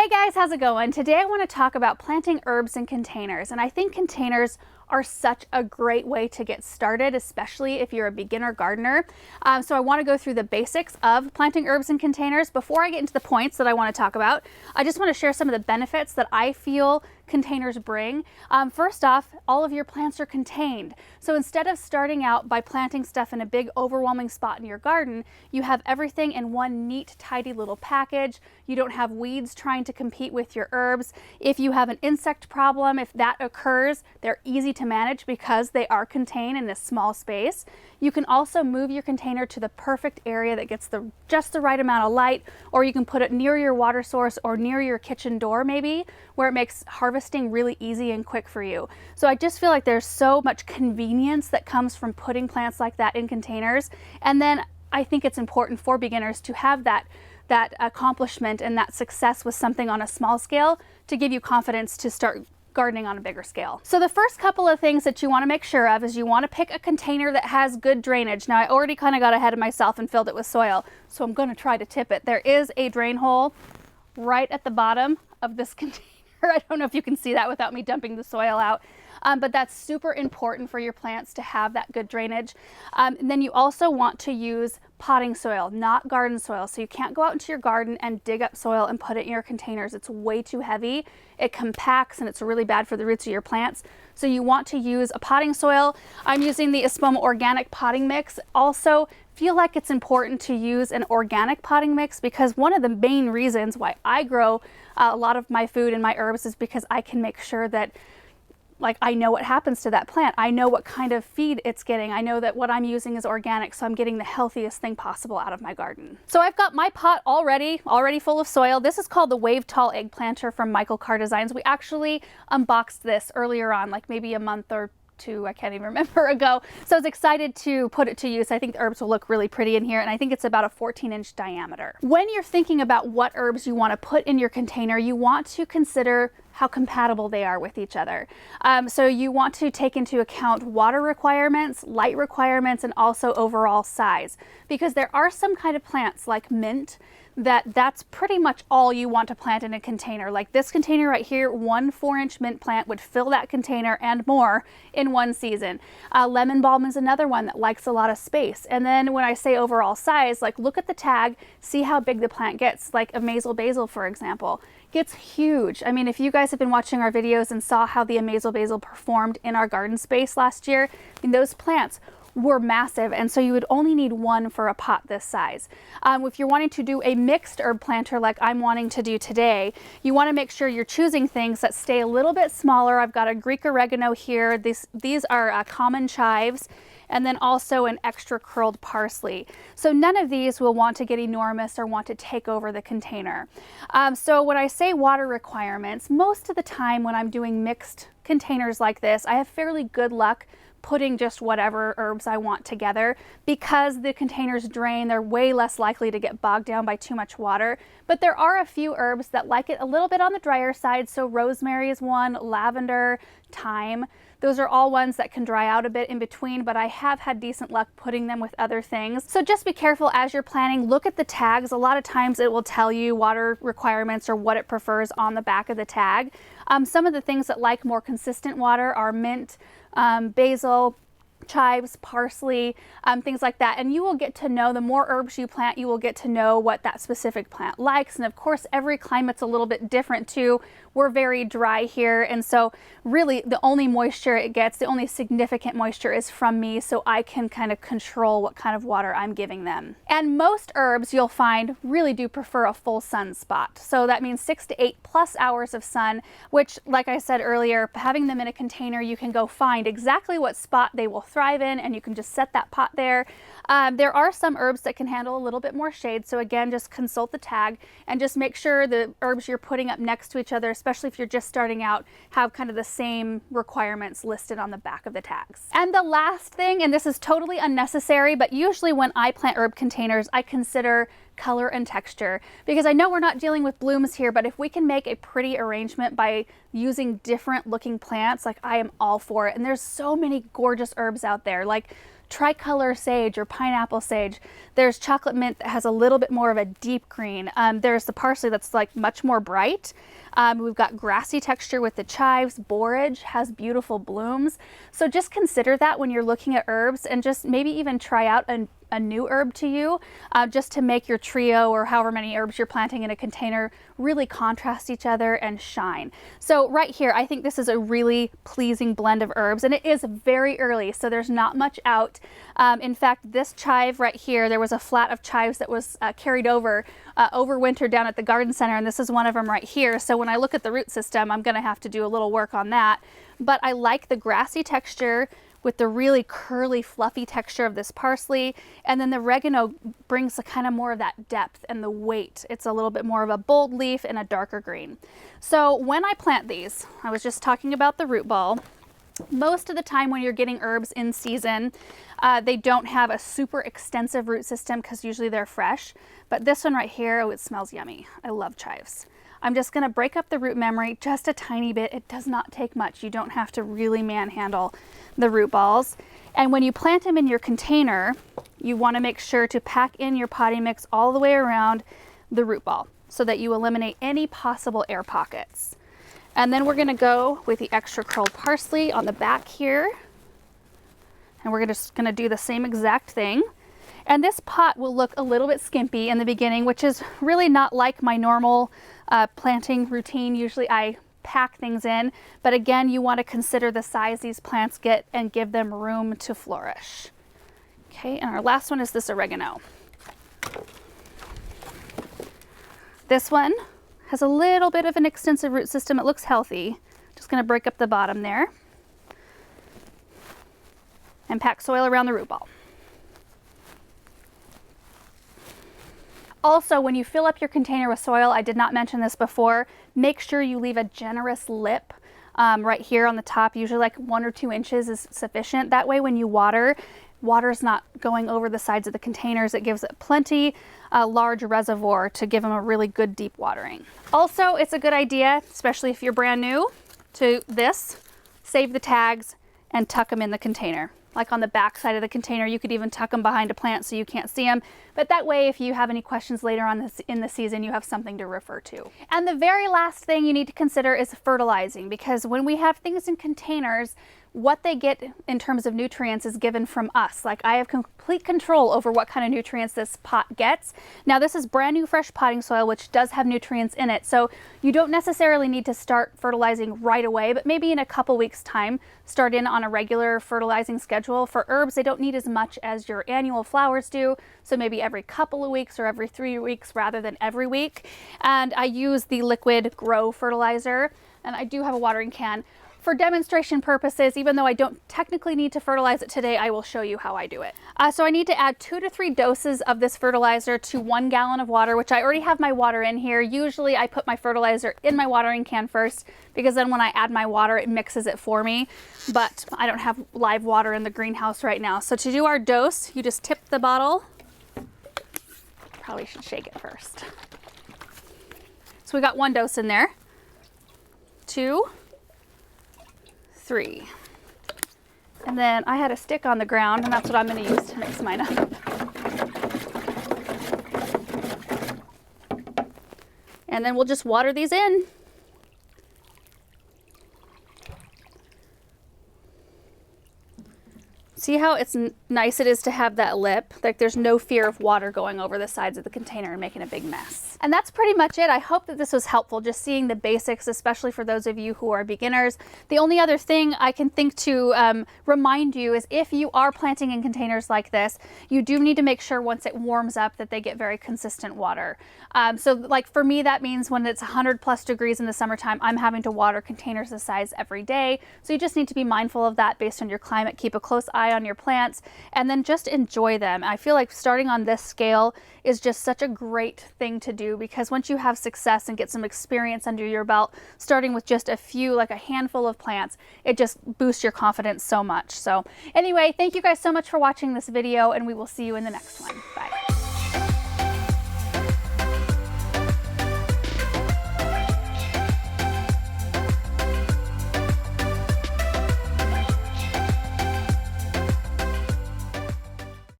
Hey guys, how's it going? Today I want to talk about planting herbs in containers, and I think containers are such a great way to get started, especially if you're a beginner gardener. So I want to go through the basics of planting herbs in containers. Before I get into the points that I want to talk about, I just want to share some of the benefits that I feel containers bring. First off, all of your plants are contained. So instead of starting out by planting stuff in a big overwhelming spot in your garden, you have everything in one neat, tidy little package. You don't have weeds trying to compete with your herbs. If you have an insect problem, if that occurs, they're easy to manage because they are contained in this small space. You can also move your container to the perfect area that gets just the right amount of light, or you can put it near your water source or near your kitchen door maybe, where it makes harvesting really easy and quick for you. So I just feel like there's so much convenience that comes from putting plants like that in containers. And then I think it's important for beginners to have that accomplishment and that success with something on a small scale to give you confidence to start gardening on a bigger scale. So the first couple of things that you want to make sure of is you want to pick a container that has good drainage. Now I already kind of got ahead of myself and filled it with soil, so I'm going to try to tip it. There is a drain hole right at the bottom of this container. I don't know if you can see that without me dumping the soil out. But that's super important for your plants to have that good drainage. And then you also want to use potting soil, not garden soil. So you can't go out into your garden and dig up soil and put it in your containers. It's way too heavy. It compacts and it's really bad for the roots of your plants. So you want to use a potting soil. I'm using the Espoma organic potting mix. Also, feel like it's important to use an organic potting mix because one of the main reasons why I grow a lot of my food and my herbs is because I can make sure that I know what happens to that plant. I know what kind of feed it's getting. I know that what I'm using is organic, so I'm getting the healthiest thing possible out of my garden. So I've got my pot already full of soil. This is called the Wave Tall Egg Planter from Michael Carr Designs. We actually unboxed this earlier on, like maybe a month or two, I can't even remember, ago. So I was excited to put it to use. I think the herbs will look really pretty in here, and I think it's about a 14-inch diameter. When you're thinking about what herbs you want to put in your container, you want to consider how compatible they are with each other. So you want to take into account water requirements, light requirements, and also overall size. Because there are some kind of plants like mint that's pretty much all you want to plant in a container. Like this container right here, one 4-inch mint plant would fill that container and more in one season. Lemon balm is another one that likes a lot of space. And then when I say overall size, like look at the tag, see how big the plant gets. Like Amazel basil, for example, gets huge. I mean, if you guys have been watching our videos and saw how the Amazel basil performed in our garden space last year, I mean, those plants were massive, and so you would only need one for a pot this size. If you're wanting to do a mixed herb planter like I'm wanting to do today, you want to make sure you're choosing things that stay a little bit smaller. I've got a Greek oregano here. These are common chives, and then also an extra curled parsley. So none of these will want to get enormous or want to take over the container. So when I say water requirements, most of the time when I'm doing mixed containers like this, I have fairly good luck putting just whatever herbs I want together. Because the containers drain, they're way less likely to get bogged down by too much water. But there are a few herbs that like it a little bit on the drier side. So rosemary is one, lavender, thyme. Those are all ones that can dry out a bit in between, but I have had decent luck putting them with other things. So just be careful as you're planning. Look at the tags. A lot of times it will tell you water requirements or what it prefers on the back of the tag. Some of the things that like more consistent water are mint, basil, chives, parsley, things like that. And you will get to know, the more herbs you plant, you will get to know what that specific plant likes. And of course, every climate's a little bit different too. We're very dry here, and so really the only moisture it gets, the only significant moisture is from me, so I can kind of control what kind of water I'm giving them. And most herbs you'll find really do prefer a full sun spot. So that means 6 to 8+ hours of sun, which, like I said earlier, having them in a container, you can go find exactly what spot they will thrive in, and you can just set that pot there. There are some herbs that can handle a little bit more shade, so again, just consult the tag and just make sure the herbs you're putting up next to each other, especially if you're just starting out, have kind of the same requirements listed on the back of the tags. And the last thing, and this is totally unnecessary, but usually when I plant herb containers, I consider color and texture, because I know we're not dealing with blooms here, but if we can make a pretty arrangement by using different looking plants, like I am all for it. And there's so many gorgeous herbs out there, like tricolor sage or pineapple sage. There's chocolate mint that has a little bit more of a deep green. There's the parsley that's like much more bright. We've got grassy texture with the chives. Borage has beautiful blooms. So just consider that when you're looking at herbs, and just maybe even try out a new herb to you, just to make your trio or however many herbs you're planting in a container really contrast each other and shine. So right here, I think this is a really pleasing blend of herbs, and it is very early, so there's not much out. In fact, this chive right here, there was a flat of chives that was carried over winter down at the garden center, and this is one of them right here. So when I look at the root system, I'm going to have to do a little work on that. But I like the grassy texture with the really curly, fluffy texture of this parsley. And then the oregano brings a kind of more of that depth and the weight. It's a little bit more of a bold leaf and a darker green. So when I plant these, I was just talking about the root ball. Most of the time when you're getting herbs in season, they don't have a super extensive root system because usually they're fresh. But this one right here, oh, it smells yummy. I love chives. I'm just going to break up the root memory just a tiny bit. It does not take much. You don't have to really manhandle the root balls. And when you plant them in your container, you want to make sure to pack in your potting mix all the way around the root ball so that you eliminate any possible air pockets. And then we're going to go with the extra curled parsley on the back here. And we're just going to do the same exact thing. And this pot will look a little bit skimpy in the beginning, which is really not like my normal planting routine. Usually I pack things in, but again, you want to consider the size these plants get and give them room to flourish. Okay, and our last one is this oregano. This one has a little bit of an extensive root system. It looks healthy. Just going to break up the bottom there and pack soil around the root ball. Also, when you fill up your container with soil, I did not mention this before, make sure you leave a generous lip right here on the top. Usually like 1 or 2 inches is sufficient. That way when you water, water's not going over the sides of the containers. It gives it plenty large reservoir to give them a really good deep watering. Also, it's a good idea, especially if you're brand new to this, save the tags and tuck them in the container. Like on the back side of the container, you could even tuck them behind a plant so you can't see them. But that way, if you have any questions later on in the season, you have something to refer to. And the very last thing you need to consider is fertilizing, because when we have things in containers, what they get in terms of nutrients is given from us. Like I have complete control over what kind of nutrients this pot gets. Now this is brand new fresh potting soil, which does have nutrients in it. So you don't necessarily need to start fertilizing right away, but maybe in a couple weeks time, start in on a regular fertilizing schedule. For herbs, they don't need as much as your annual flowers do. So maybe every couple of weeks or every 3 weeks rather than every week. And I use the liquid grow fertilizer, and I do have a watering can. For demonstration purposes, even though I don't technically need to fertilize it today, I will show you how I do it. So I need to add 2 to 3 doses of this fertilizer to 1 gallon of water, which I already have my water in here. Usually I put my fertilizer in my watering can first, because then when I add my water, it mixes it for me. But I don't have live water in the greenhouse right now. So to do our dose, you just tip the bottle. Probably should shake it first. So we got 1 dose in there. 2, 3. And then I had a stick on the ground, and that's what I'm going to use to mix mine up. And then we'll just water these in. See how it's nice it is to have that lip? Like there's no fear of water going over the sides of the container and making a big mess. And that's pretty much it. I hope that this was helpful, just seeing the basics, especially for those of you who are beginners. The only other thing I can think to remind you is if you are planting in containers like this, you do need to make sure once it warms up that they get very consistent water. So like for me, that means when it's 100+ degrees in the summertime, I'm having to water containers this size every day. So you just need to be mindful of that based on your climate. Keep a close eye on your plants and then just enjoy them. I feel like starting on this scale is just such a great thing to do, because once you have success and get some experience under your belt, starting with just a few, like a handful of plants, it just boosts your confidence so much. So anyway, thank you guys so much for watching this video, and we will see you in the next one. Bye.